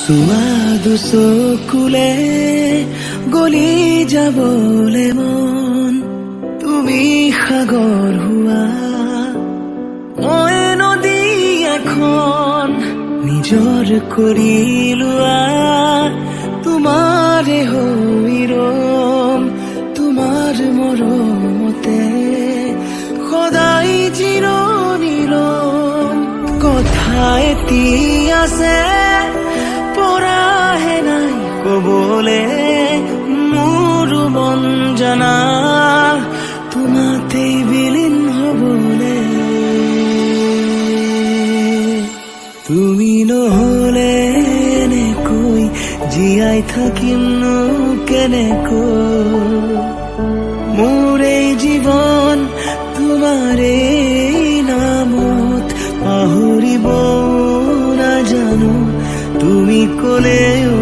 চুৱাদু চকুলে গলি যাবলে মন, তুমি সাগৰ হোৱা মই নদী এখন, নিজৰ কৰি লোৱা তোমাৰে হৈ ৰম, তোমাৰ মৰমতে সদায় জিৰণি লম। কথা এটি আছে পৰাহে নাই কবলে, মোৰ মন জানা তোমাতেই বিলীন হবলে। তুমি নহলে এনেকৈ জীয়াই থাকিমনো কেনেকৈ, মোৰ এই জীৱন তোমাৰে নামত পাহৰিব নাজানো, তুমি ক'লেও